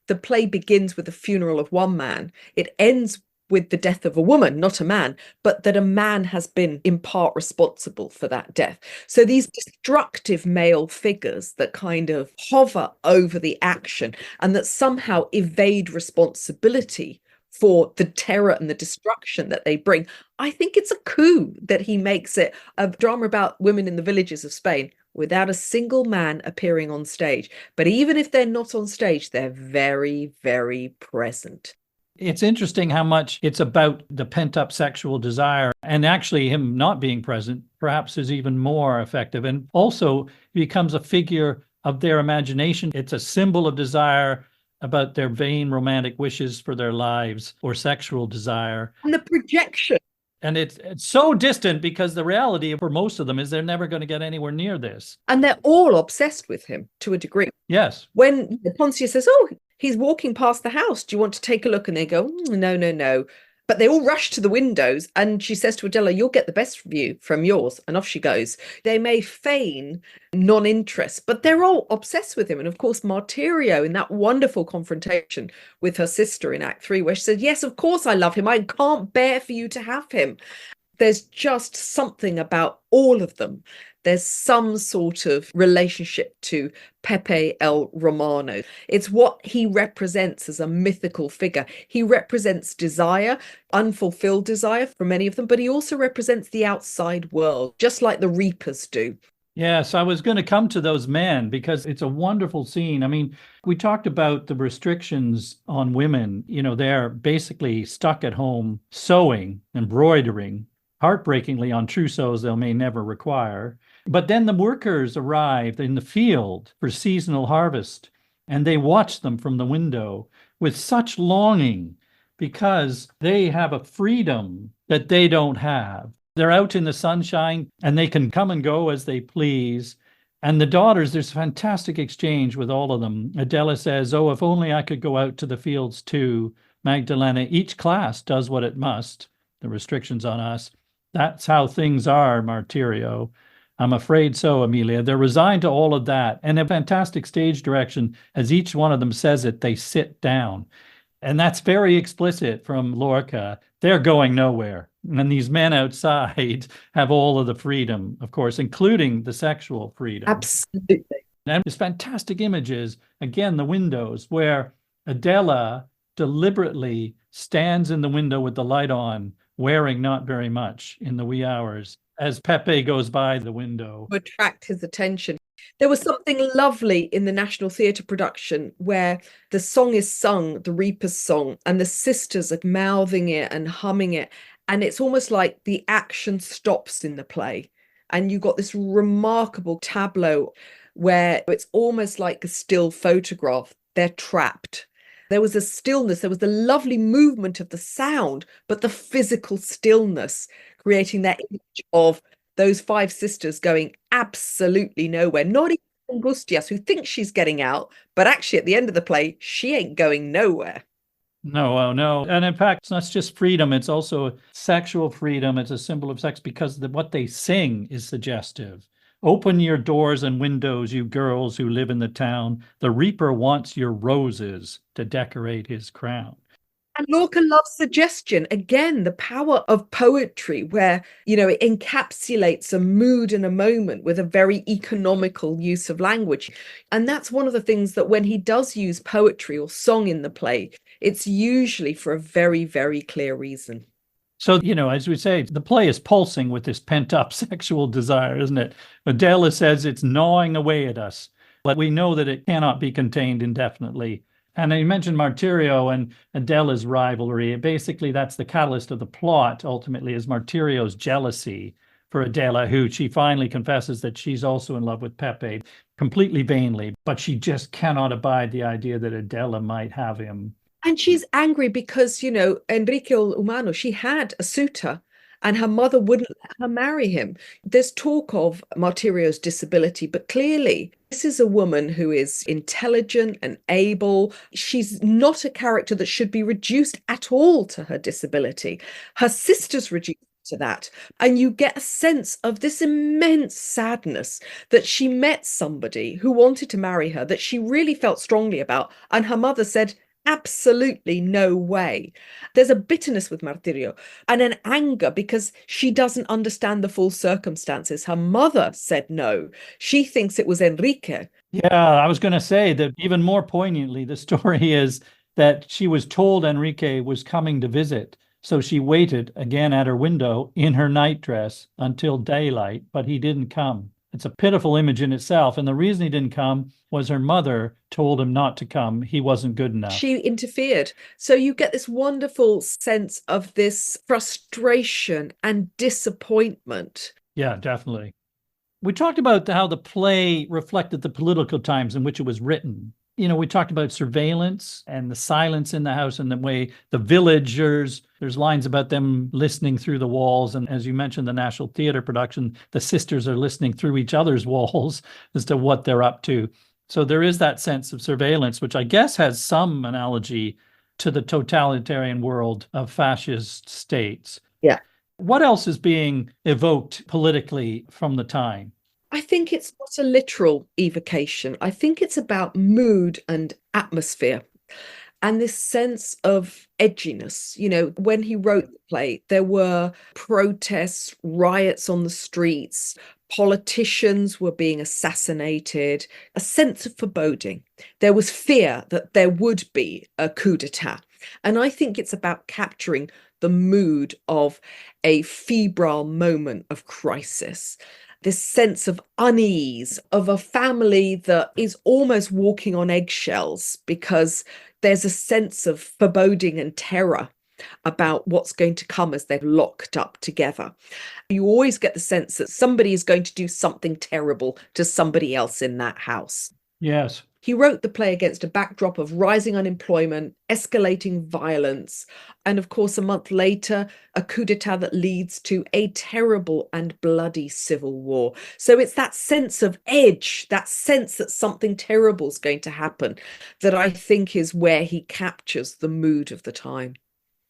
the play begins with the funeral of one man. It ends with the death of a woman, not a man, but that a man has been in part responsible for that death. So these destructive male figures that kind of hover over the action and that somehow evade responsibility for the terror and the destruction that they bring. I think it's a coup that he makes it a drama about women in the villages of Spain without a single man appearing on stage. But even if they're not on stage, they're very, very present. It's interesting how much it's about the pent-up sexual desire, and actually him not being present perhaps is even more effective, and also becomes a figure of their imagination. It's a symbol of desire about their vain romantic wishes for their lives or sexual desire. And the projection. And it's so distant because the reality for most of them is they're never going to get anywhere near this. And they're all obsessed with him to a degree. Yes. When Poncia says, oh, he's walking past the house, do you want to take a look? And they go, no, no, no. But they all rush to the windows. And she says to Adela, you'll get the best view from yours. And off she goes. They may feign non-interest, but they're all obsessed with him. And of course, Martirio, in that wonderful confrontation with her sister in Act 3, where she said, yes, of course I love him. I can't bear for you to have him. There's just something about all of them. There's some sort of relationship to Pepe el Romano. It's what he represents as a mythical figure. He represents desire, unfulfilled desire for many of them, but he also represents the outside world, just like the Reapers do. Yes, I was going to come to those men because it's a wonderful scene. I mean, we talked about the restrictions on women. You know, they're basically stuck at home sewing, embroidering, heartbreakingly on trousseaux they may never require. But then the workers arrive in the field for seasonal harvest, and they watch them from the window with such longing because they have a freedom that they don't have. They're out in the sunshine and they can come and go as they please. And the daughters, there's fantastic exchange with all of them. Adela says, "Oh, if only I could go out to the fields too." Magdalena, "Each class does what it must. The restrictions on us. That's how things are, Martirio." "I'm afraid so, Amelia." They're resigned to all of that. And a fantastic stage direction. As each one of them says it, they sit down. And that's very explicit from Lorca. They're going nowhere. And these men outside have all of the freedom, of course, including the sexual freedom. Absolutely. And there's fantastic images, again, the windows, where Adela deliberately stands in the window with the light on, wearing not very much in the wee hours, as Pepe goes by the window. To attract his attention. There was something lovely in the National Theatre production where the song is sung, the Reaper's song, and the sisters are mouthing it and humming it. And it's almost like the action stops in the play. And you got this remarkable tableau where it's almost like a still photograph. They're trapped. There was a stillness, there was the lovely movement of the sound, but the physical stillness, creating that image of those five sisters going absolutely nowhere. Not even Angustias, who thinks she's getting out, but actually at the end of the play, she ain't going nowhere. No, oh no. And in fact, it's not just freedom, it's also sexual freedom. It's a symbol of sex because what they sing is suggestive. "Open your doors and windows, you girls who live in the town. The Reaper wants your roses to decorate his crown." And Lorca loves suggestion. Again, the power of poetry, where, it encapsulates a mood and a moment with a very economical use of language. And that's one of the things that when he does use poetry or song in the play, it's usually for a very, very clear reason. So, as we say, the play is pulsing with this pent-up sexual desire, isn't it? Adela says it's gnawing away at us, but we know that it cannot be contained indefinitely. And you mentioned Martirio and Adela's rivalry. Basically, that's the catalyst of the plot, ultimately, is Martirio's jealousy for Adela, who she finally confesses that she's also in love with Pepe, completely vainly, but she just cannot abide the idea that Adela might have him. And she's angry because, Enrique Humano, she had a suitor and her mother wouldn't let her marry him. There's talk of Martirio's disability, but clearly this is a woman who is intelligent and able. She's not a character that should be reduced at all to her disability. Her sister's reduced to that. And you get a sense of this immense sadness that she met somebody who wanted to marry her, that she really felt strongly about. And her mother said, absolutely no way. There's a bitterness with Martirio and an anger because she doesn't understand the full circumstances. Her mother said no. She thinks it was Enrique. Yeah, I was going to say that even more poignantly, the story is that she was told Enrique was coming to visit. So she waited again at her window in her nightdress until daylight, but he didn't come. It's a pitiful image in itself. And the reason he didn't come was her mother told him not to come. He wasn't good enough. She interfered. So you get this wonderful sense of this frustration and disappointment. Yeah, definitely. We talked about how the play reflected the political times in which it was written. We talked about surveillance and the silence in the house and the way the villagers, there's lines about them listening through the walls. And as you mentioned, the National Theatre production, the sisters are listening through each other's walls as to what they're up to. So there is that sense of surveillance, which I guess has some analogy to the totalitarian world of fascist states. Yeah. What else is being evoked politically from the time? I think it's not a literal evocation. I think it's about mood and atmosphere and this sense of edginess. When he wrote the play, there were protests, riots on the streets, politicians were being assassinated, a sense of foreboding. There was fear that there would be a coup d'etat. And I think it's about capturing the mood of a febrile moment of crisis. This sense of unease of a family that is almost walking on eggshells because there's a sense of foreboding and terror about what's going to come as they're locked up together. You always get the sense that somebody is going to do something terrible to somebody else in that house. Yes. He wrote the play against a backdrop of rising unemployment, escalating violence, and of course, a month later, a coup d'etat that leads to a terrible and bloody civil war. So it's that sense of edge, that sense that something terrible is going to happen, that I think is where he captures the mood of the time.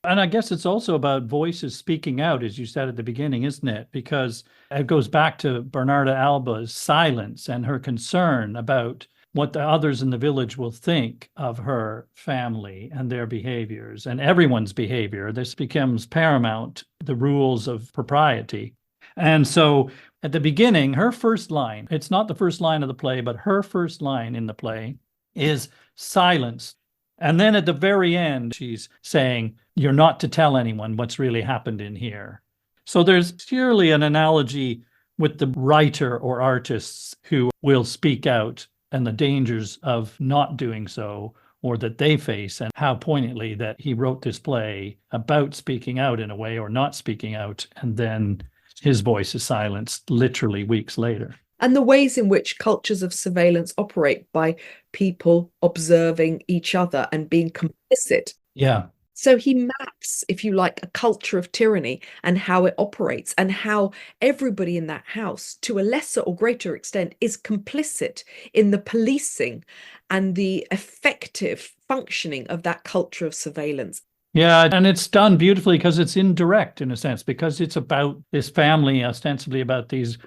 And I guess it's also about voices speaking out, as you said at the beginning, isn't it? Because it goes back to Bernarda Alba's silence and her concern about what the others in the village will think of her family and their behaviors and everyone's behavior. This becomes paramount, the rules of propriety. And so at the beginning, her first line, it's not the first line of the play, but her first line in the play is silence. And then at the very end, she's saying, you're not to tell anyone what's really happened in here. So there's surely an analogy with the writer or artists who will speak out and the dangers of not doing so, or that they face, and how poignantly that he wrote this play about speaking out in a way or not speaking out, and then his voice is silenced literally weeks later. And the ways in which cultures of surveillance operate by people observing each other and being complicit. Yeah. So he maps, if you like, a culture of tyranny and how it operates, and how everybody in that house, to a lesser or greater extent, is complicit in the policing and the effective functioning of that culture of surveillance. Yeah, and it's done beautifully because it's indirect in a sense, because it's about this family, ostensibly about these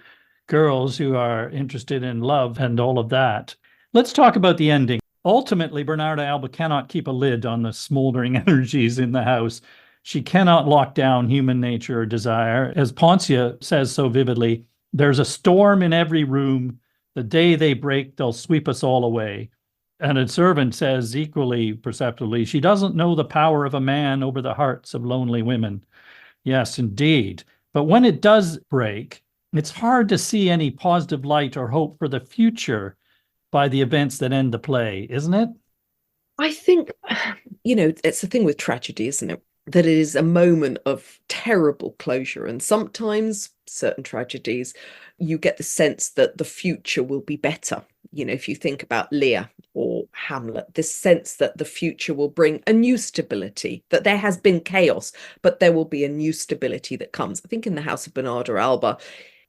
girls who are interested in love and all of that. Let's talk about the ending. Ultimately, Bernarda Alba cannot keep a lid on the smoldering energies in the house. She cannot lock down human nature or desire. As Poncia says so vividly, there's a storm in every room. The day they break, they'll sweep us all away. And a servant says equally perceptibly, she doesn't know the power of a man over the hearts of lonely women. Yes, indeed. But when it does break, it's hard to see any positive light or hope for the future by the events that end the play, isn't it? I think, it's the thing with tragedy, isn't it? That it is a moment of terrible closure. And sometimes certain tragedies, you get the sense that the future will be better. If you think about Lear or Hamlet, this sense that the future will bring a new stability, that there has been chaos, but there will be a new stability that comes. I think in the House of Bernarda Alba,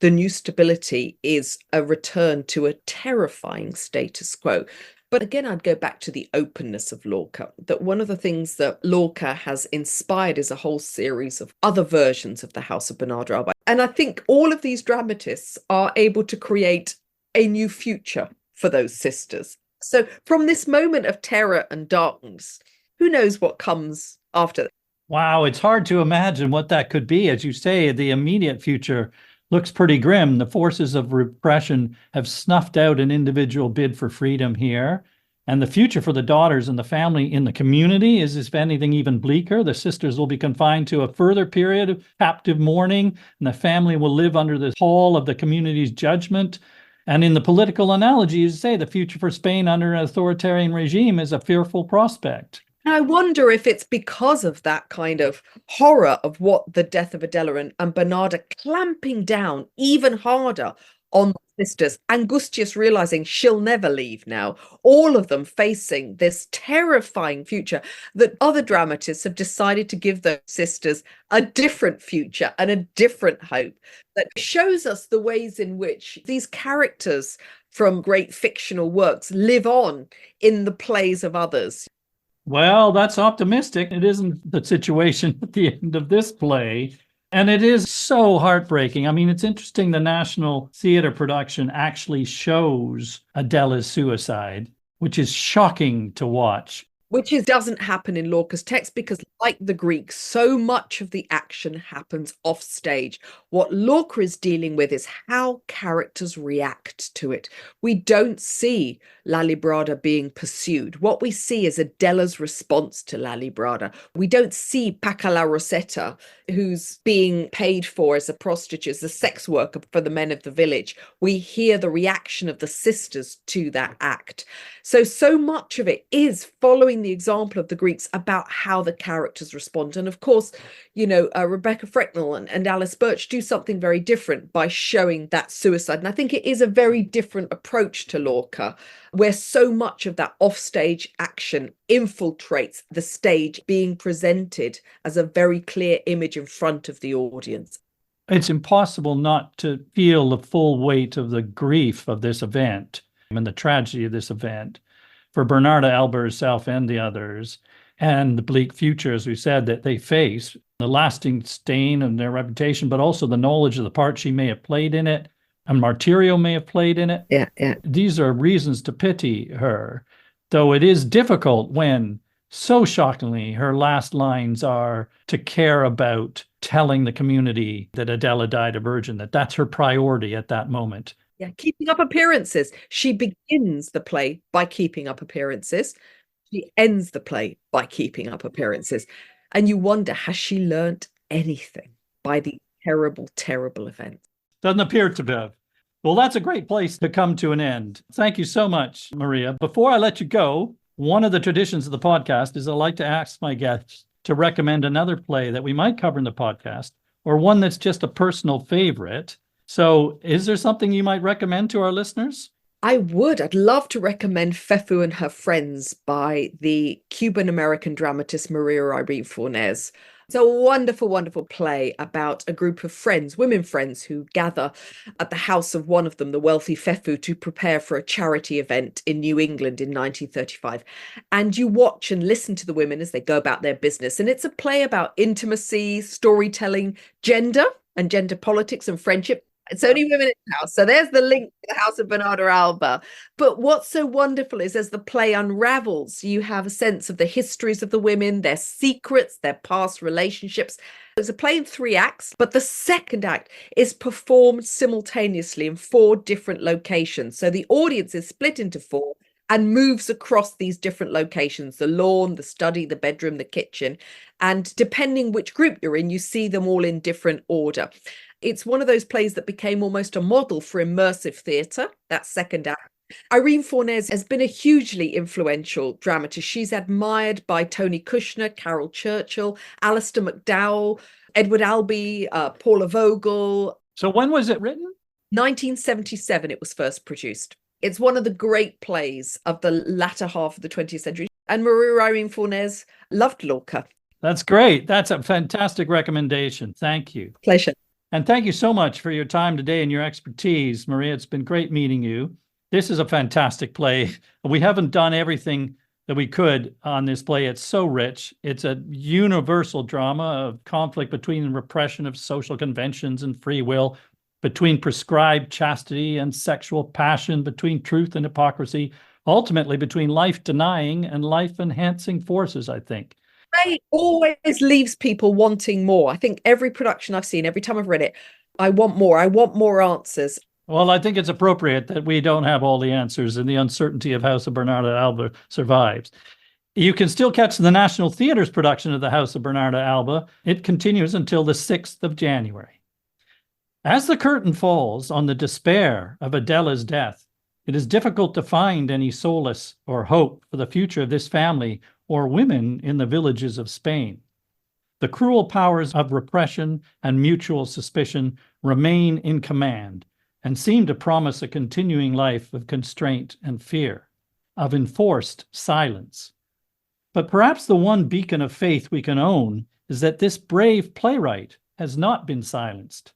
the new stability is a return to a terrifying status quo. But again, I'd go back to the openness of Lorca, that one of the things that Lorca has inspired is a whole series of other versions of the House of Bernarda Alba. And I think all of these dramatists are able to create a new future for those sisters. So from this moment of terror and darkness, who knows what comes after that? Wow, it's hard to imagine what that could be. As you say, the immediate future looks pretty grim. The forces of repression have snuffed out an individual bid for freedom here. And the future for the daughters and the family in the community is, if anything, even bleaker. The sisters will be confined to a further period of captive mourning, and the family will live under the pall of the community's judgment. And in the political analogy, you say the future for Spain under an authoritarian regime is a fearful prospect. I wonder if it's because of that kind of horror of what the death of Adela and Bernarda clamping down even harder on the sisters. Angustius realizing she'll never leave now. All of them facing this terrifying future that other dramatists have decided to give those sisters a different future and a different hope that shows us the ways in which these characters from great fictional works live on in the plays of others. Well, that's optimistic. It isn't the situation at the end of this play. And it is so heartbreaking. I mean, it's interesting the National Theatre production actually shows Adela's suicide, which is shocking to watch. Which doesn't happen in Lorca's text because, like the Greeks, so much of the action happens off stage. What Lorca is dealing with is how characters react to it. We don't see La Librada being pursued. What we see is Adela's response to La Librada. We don't see Paca la Rosetta, who's being paid for as a prostitute, as a sex worker for the men of the village. We hear the reaction of the sisters to that act. So much of it is following following the example of the Greeks about how the characters respond. And of course, Rebecca Frecknell and Alice Birch do something very different by showing that suicide. And I think it is a very different approach to Lorca, where so much of that offstage action infiltrates the stage, being presented as a very clear image in front of the audience. It's impossible not to feel the full weight of the grief of this event and the tragedy of this event for Bernarda Alba herself and the others, and the bleak future, as we said, that they face, the lasting stain of their reputation, but also the knowledge of the part she may have played in it, and Martirio may have played in it. Yeah. These are reasons to pity her, though it is difficult when, so shockingly, her last lines are to care about telling the community that Adela died a virgin, that's her priority at that moment. Yeah, keeping up appearances. She begins the play by keeping up appearances. She ends the play by keeping up appearances. And you wonder, has she learnt anything by the terrible, terrible event? Doesn't appear to have. Well, that's a great place to come to an end. Thank you so much, Maria. Before I let you go, one of the traditions of the podcast is I like to ask my guests to recommend another play that we might cover in the podcast, or one that's just a personal favorite. So is there something you might recommend to our listeners? I'd love to recommend Fefu and Her Friends by the Cuban-American dramatist Maria Irene Fornes. It's a wonderful, wonderful play about a group of friends, women friends, who gather at the house of one of them, the wealthy Fefu, to prepare for a charity event in New England in 1935. And you watch and listen to the women as they go about their business. And it's a play about intimacy, storytelling, gender and gender politics and friendship. It's only women in the house. So there's the link to the House of Bernarda Alba. But what's so wonderful is as the play unravels, you have a sense of the histories of the women, their secrets, their past relationships. It's a play in 3 acts, but the second act is performed simultaneously in 4 different locations. So the audience is split into 4 and moves across these different locations, the lawn, the study, the bedroom, the kitchen. And depending which group you're in, you see them all in different order. It's one of those plays that became almost a model for immersive theatre, that second act. Irene Fornes has been a hugely influential dramatist. She's admired by Tony Kushner, Carol Churchill, Alistair McDowell, Edward Albee, Paula Vogel. So when was it written? 1977 it was first produced. It's one of the great plays of the latter half of the 20th century. And Maria Irene Fornes loved Lorca. That's great. That's a fantastic recommendation. Thank you. Pleasure. And thank you so much for your time today and your expertise, Maria. It's been great meeting you. This is a fantastic play. We haven't done everything that we could on this play. It's so rich. It's a universal drama of conflict between repression of social conventions and free will, between prescribed chastity and sexual passion, between truth and hypocrisy, ultimately between life-denying and life-enhancing forces, I think. It always leaves people wanting more. I think every production I've seen, every time I've read it, I want more. I want more answers. Well, I think it's appropriate that we don't have all the answers, and the uncertainty of House of Bernarda Alba survives. You can still catch the National Theatre's production of the House of Bernarda Alba. It continues until the 6th of January. As the curtain falls on the despair of Adela's death, it is difficult to find any solace or hope for the future of this family or women in the villages of Spain. The cruel powers of repression and mutual suspicion remain in command and seem to promise a continuing life of constraint and fear, of enforced silence. But perhaps the one beacon of faith we can own is that this brave playwright has not been silenced.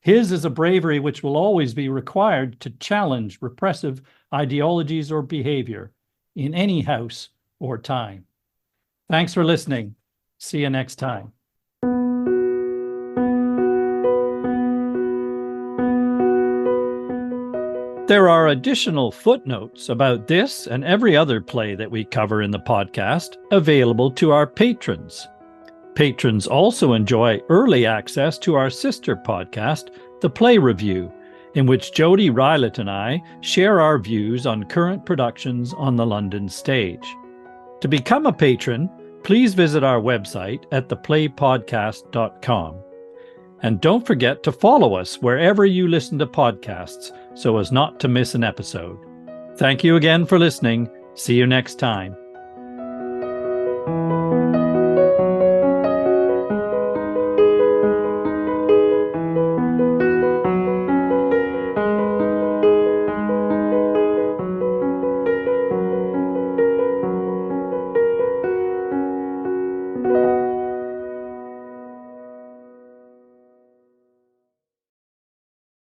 His is a bravery which will always be required to challenge repressive ideologies or behavior in any house or time. Thanks for listening. See you next time. There are additional footnotes about this and every other play that we cover in the podcast available to our patrons. Patrons also enjoy early access to our sister podcast, The Play Review, in which Jody Rylett and I share our views on current productions on the London stage. To become a patron, please visit our website at theplaypodcast.com. And don't forget to follow us wherever you listen to podcasts so as not to miss an episode. Thank you again for listening. See you next time.